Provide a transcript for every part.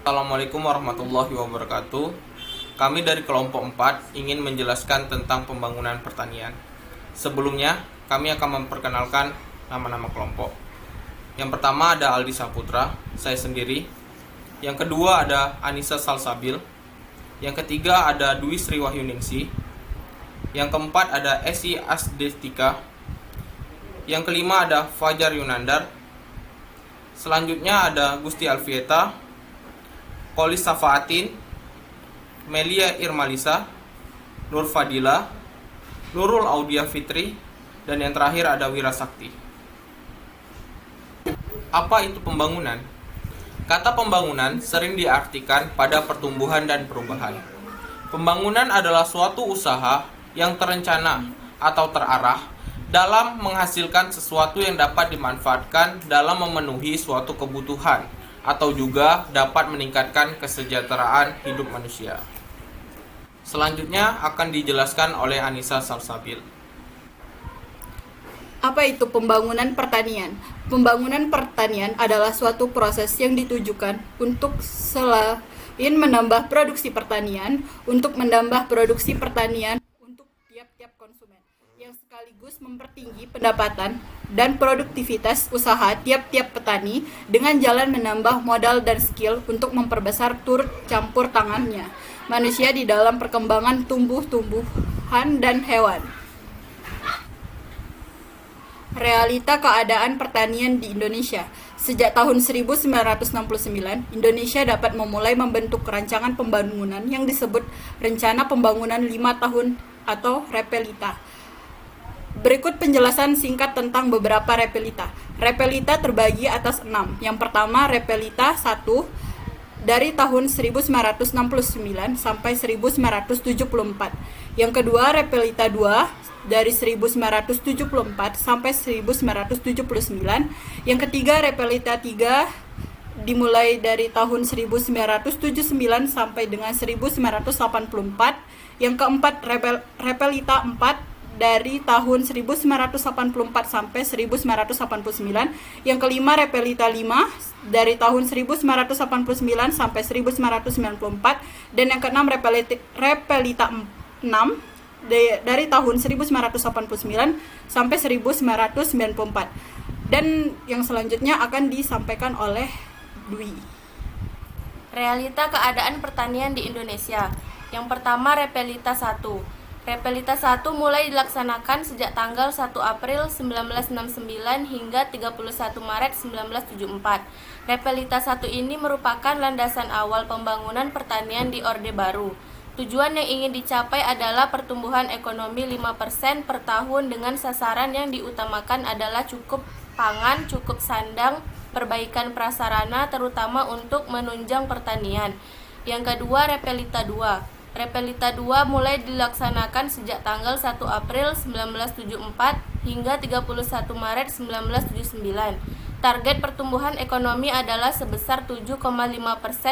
Assalamualaikum warahmatullahi wabarakatuh. Kami dari kelompok 4 ingin menjelaskan tentang pembangunan pertanian. Sebelumnya, kami akan memperkenalkan nama-nama kelompok. Yang pertama ada Aldi Saputra, saya sendiri. Yang kedua ada Anissa Salsabil. Yang ketiga ada Dwi Sri Wahyuningsi. Yang keempat ada Esi Asdestika. Yang kelima ada Fajar Yunandar. Selanjutnya ada Gusti Alfieta, Kolis Safaatin, Melia Irmalisa, Nur Fadila, Nurul Audia Fitri, dan yang terakhir ada Wira Sakti. Apa itu pembangunan? Kata pembangunan sering diartikan pada pertumbuhan dan perubahan. Pembangunan adalah suatu usaha yang terencana atau terarah dalam menghasilkan sesuatu yang dapat dimanfaatkan dalam memenuhi suatu kebutuhan atau juga dapat meningkatkan kesejahteraan hidup manusia. Selanjutnya akan dijelaskan oleh Anissa Salsabil. Apa itu pembangunan pertanian? Pembangunan pertanian adalah suatu proses yang ditujukan untuk selain menambah produksi pertanian, untuk menambah produksi pertanian untuk tiap-tiap konsumen, yang sekaligus mempertinggi pendapatan dan produktivitas usaha tiap-tiap petani dengan jalan menambah modal dan skill untuk memperbesar turut campur tangannya manusia di dalam perkembangan tumbuh-tumbuhan dan hewan. Realita keadaan pertanian di Indonesia. Sejak tahun 1969, Indonesia dapat memulai membentuk rancangan pembangunan yang disebut Rencana Pembangunan 5 Tahun atau Repelita. Berikut penjelasan singkat tentang beberapa repelita. Repelita terbagi atas 6. Yang pertama, Repelita 1 dari tahun 1969 sampai 1974. Yang kedua, Repelita 2 dari 1974 sampai 1979. Yang ketiga, Repelita 3 dimulai dari tahun 1979 sampai dengan 1984. Yang keempat, Repelita 4 dari tahun 1984 sampai 1989. Yang kelima, Repelita 5 dari tahun 1989 sampai 1994. Dan yang keenam, Repelita 6 dari tahun 1989 sampai 1994. Dan yang selanjutnya akan disampaikan oleh Dwi. Realita keadaan pertanian di Indonesia. Yang pertama, Repelita 1. Repelita 1 mulai dilaksanakan sejak tanggal 1 April 1969 hingga 31 Maret 1974. Repelita 1 ini merupakan landasan awal pembangunan pertanian di Orde Baru. Tujuan yang ingin dicapai adalah pertumbuhan ekonomi 5% per tahun dengan sasaran yang diutamakan adalah cukup pangan, cukup sandang, perbaikan prasarana terutama untuk menunjang pertanian. Yang kedua, Repelita 2. Repelita 2 mulai dilaksanakan sejak tanggal 1 April 1974 hingga 31 Maret 1979. Target pertumbuhan ekonomi adalah sebesar 7,5%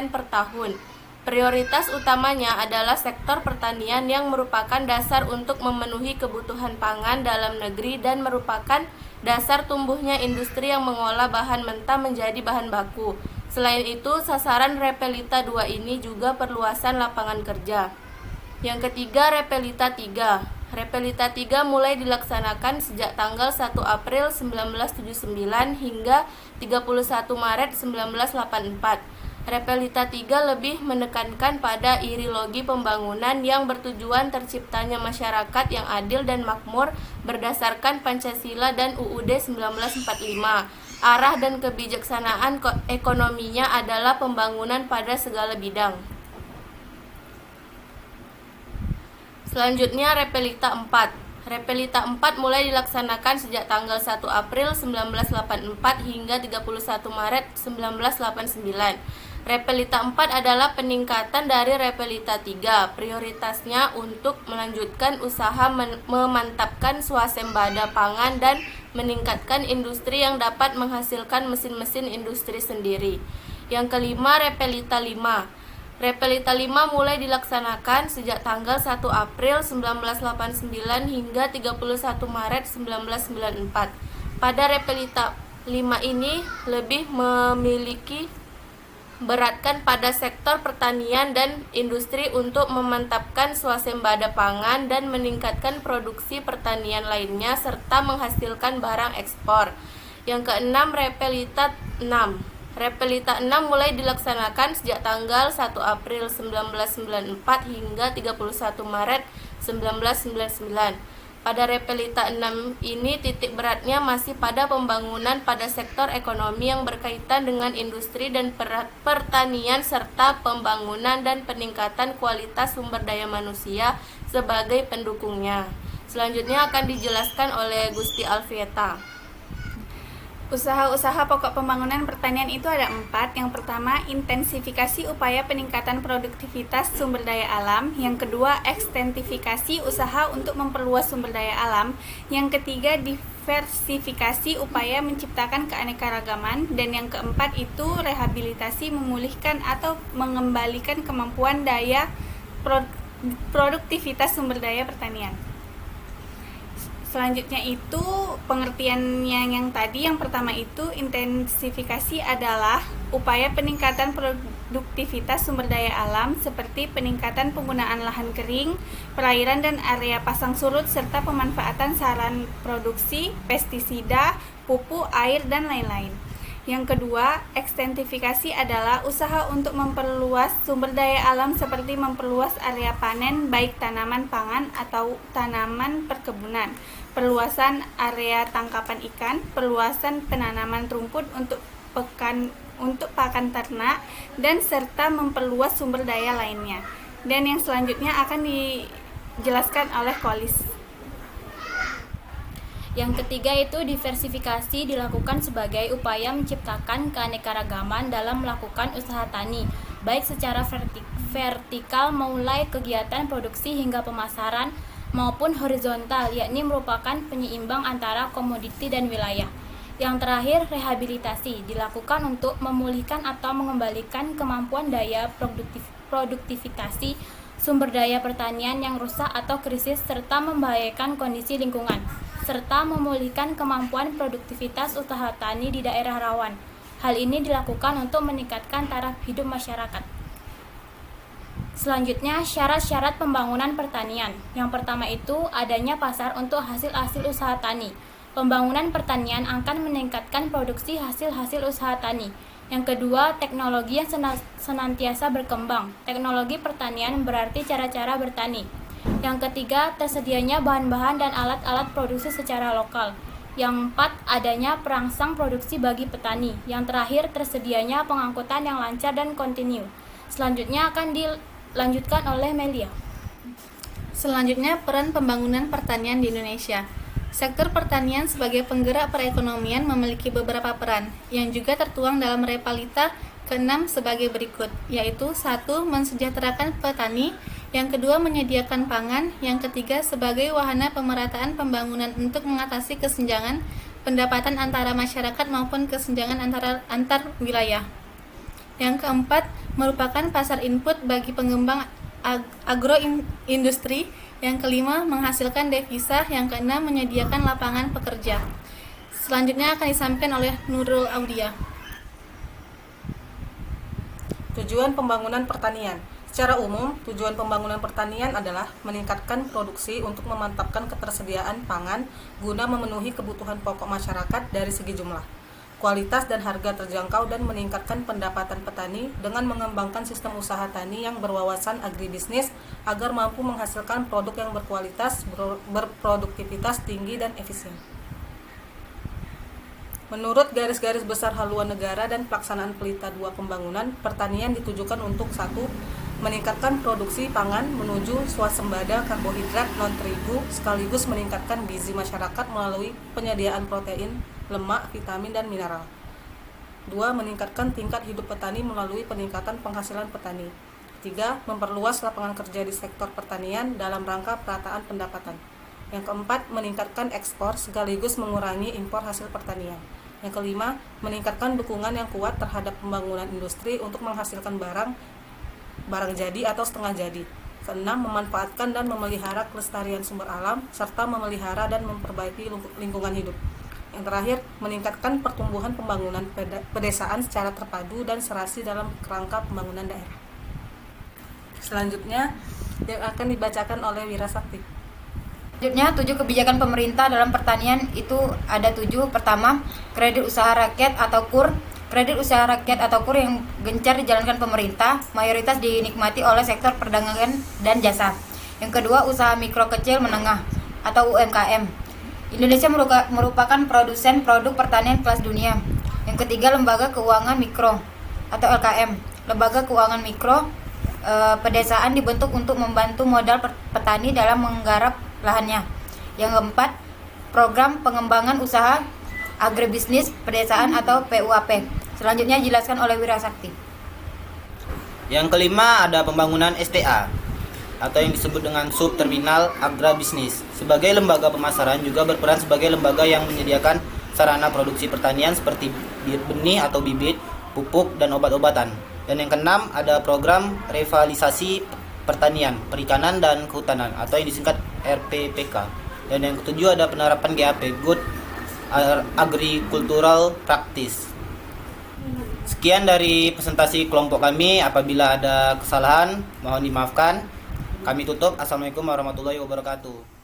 per tahun. Prioritas utamanya adalah sektor pertanian yang merupakan dasar untuk memenuhi kebutuhan pangan dalam negeri dan merupakan dasar tumbuhnya industri yang mengolah bahan mentah menjadi bahan baku. Selain itu, sasaran Repelita 2 ini juga perluasan lapangan kerja. Yang ketiga, Repelita 3. Repelita 3 mulai dilaksanakan sejak tanggal 1 April 1979 hingga 31 Maret 1984. Repelita 3 lebih menekankan pada ideologi pembangunan yang bertujuan terciptanya masyarakat yang adil dan makmur berdasarkan Pancasila dan UUD 1945. Arah dan kebijaksanaan ekonominya adalah pembangunan pada segala bidang. Selanjutnya, Repelita 4. Repelita 4 mulai dilaksanakan sejak tanggal 1 April 1984 hingga 31 Maret 1989. Repelita 4 adalah peningkatan dari Repelita 3. Prioritasnya untuk melanjutkan usaha memantapkan swasembada pangan dan meningkatkan industri yang dapat menghasilkan mesin-mesin industri sendiri. Yang kelima, Repelita 5. Repelita 5 mulai dilaksanakan sejak tanggal 1 April 1989 hingga 31 Maret 1994. Pada Repelita 5 ini lebih memiliki beratkan pada sektor pertanian dan industri untuk memantapkan swasembada pangan dan meningkatkan produksi pertanian lainnya serta menghasilkan barang ekspor. Yang keenam, Repelita 6. Repelita 6 mulai dilaksanakan sejak tanggal 1 April 1994 hingga 31 Maret 1999. Pada Repelita 6 ini titik beratnya masih pada pembangunan pada sektor ekonomi yang berkaitan dengan industri dan pertanian serta pembangunan dan peningkatan kualitas sumber daya manusia sebagai pendukungnya. Selanjutnya akan dijelaskan oleh Gusti Alfieta. Usaha-usaha pokok pembangunan pertanian itu ada 4. Yang pertama, intensifikasi upaya peningkatan produktivitas sumber daya alam. Yang kedua, ekstensifikasi usaha untuk memperluas sumber daya alam. Yang ketiga, diversifikasi upaya menciptakan keanekaragaman. Dan yang keempat itu rehabilitasi, memulihkan atau mengembalikan kemampuan daya produktivitas sumber daya pertanian. Selanjutnya itu pengertiannya yang tadi, yang pertama itu intensifikasi adalah upaya peningkatan produktivitas sumber daya alam seperti peningkatan penggunaan lahan kering, perairan dan area pasang surut serta pemanfaatan saran produksi, pestisida, pupuk, air dan lain-lain. Yang kedua, ekstensifikasi adalah usaha untuk memperluas sumber daya alam seperti memperluas area panen baik tanaman pangan atau tanaman perkebunan, perluasan area tangkapan ikan, perluasan penanaman rumput untuk pakan ternak, dan serta memperluas sumber daya lainnya. Dan yang selanjutnya akan dijelaskan oleh Kolis. Yang ketiga itu diversifikasi dilakukan sebagai upaya menciptakan keanekaragaman dalam melakukan usaha tani, baik secara vertikal mulai kegiatan produksi hingga pemasaran maupun horizontal, yakni merupakan penyeimbang antara komoditi dan wilayah. Yang terakhir, rehabilitasi dilakukan untuk memulihkan atau mengembalikan kemampuan daya produktivitas sumber daya pertanian yang rusak atau krisis serta membahayakan kondisi lingkungan, serta memulihkan kemampuan produktivitas usaha tani di daerah rawan. Hal ini dilakukan untuk meningkatkan taraf hidup masyarakat. Selanjutnya, syarat-syarat pembangunan pertanian. Yang pertama itu adanya pasar untuk hasil-hasil usaha tani. Pembangunan pertanian akan meningkatkan produksi hasil-hasil usaha tani. Yang kedua, teknologi yang senantiasa berkembang. Teknologi pertanian berarti cara-cara bertani. Yang ketiga, tersedianya bahan-bahan dan alat-alat produksi secara lokal. Yang empat, adanya perangsang produksi bagi petani. Yang terakhir, tersedianya pengangkutan yang lancar dan kontinu. Selanjutnya akan dilanjutkan oleh Melia. Selanjutnya, peran pembangunan pertanian di Indonesia. Sektor pertanian sebagai penggerak perekonomian memiliki beberapa peran, yang juga tertuang dalam Repelita ke-6 sebagai berikut, yaitu 1. Mensejahterakan petani, yang kedua menyediakan pangan, yang ketiga sebagai wahana pemerataan pembangunan untuk mengatasi kesenjangan pendapatan antara masyarakat maupun kesenjangan antar wilayah. Yang keempat, merupakan pasar input bagi pengembang agroindustri. Yang kelima, menghasilkan devisa. Yang keenam, menyediakan lapangan pekerja. Selanjutnya akan disampaikan oleh Nurul Audia. Tujuan pembangunan pertanian. Secara umum, tujuan pembangunan pertanian adalah meningkatkan produksi untuk memantapkan ketersediaan pangan guna memenuhi kebutuhan pokok masyarakat dari segi jumlah, kualitas dan harga terjangkau, dan meningkatkan pendapatan petani dengan mengembangkan sistem usaha tani yang berwawasan agribisnis agar mampu menghasilkan produk yang berkualitas, berproduktivitas tinggi, dan efisien. Menurut garis-garis besar haluan negara dan pelaksanaan Pelita 2 pembangunan, pertanian ditujukan untuk 1. Meningkatkan produksi pangan menuju swasembada karbohidrat non-terigu sekaligus meningkatkan gizi masyarakat melalui penyediaan protein, lemak, vitamin, dan mineral. 2. Meningkatkan tingkat hidup petani melalui peningkatan penghasilan petani. 3. Memperluas lapangan kerja di sektor pertanian dalam rangka perataan pendapatan. Yang keempat, meningkatkan ekspor sekaligus mengurangi impor hasil pertanian. Yang kelima, meningkatkan dukungan yang kuat terhadap pembangunan industri untuk menghasilkan barang jadi atau setengah jadi. Keenam, memanfaatkan dan memelihara kelestarian sumber alam serta memelihara dan memperbaiki lingkungan hidup. Yang terakhir, meningkatkan pertumbuhan pembangunan pedesaan secara terpadu dan serasi dalam kerangka pembangunan daerah. Selanjutnya yang akan dibacakan oleh Wira Sakti. Selanjutnya, 7 kebijakan pemerintah dalam pertanian itu ada 7. Pertama, kredit usaha rakyat atau KUR. Kredit usaha rakyat atau KUR yang gencar dijalankan pemerintah, mayoritas dinikmati oleh sektor perdagangan dan jasa. Yang kedua, usaha mikro kecil menengah atau UMKM. Indonesia merupakan produsen produk pertanian kelas dunia. Yang ketiga, lembaga keuangan mikro atau LKM. Lembaga keuangan mikro pedesaan dibentuk untuk membantu modal petani dalam menggarap lahannya. Yang keempat, program pengembangan usaha agribisnis pedesaan atau PUAP. Selanjutnya dijelaskan oleh Wira Sakti. Yang kelima ada pembangunan STA atau yang disebut dengan subterminal agribisnis. Sebagai lembaga pemasaran juga berperan sebagai lembaga yang menyediakan sarana produksi pertanian seperti benih atau bibit, pupuk, dan obat-obatan. Dan yang keenam ada program revitalisasi pertanian, perikanan, dan kehutanan atau yang disingkat RPPK. Dan yang ketujuh ada penerapan GAP, Good Agricultural Practice. Sekian dari presentasi kelompok kami. Apabila ada kesalahan mohon dimaafkan. Kami tutup. Assalamualaikum warahmatullahi wabarakatuh.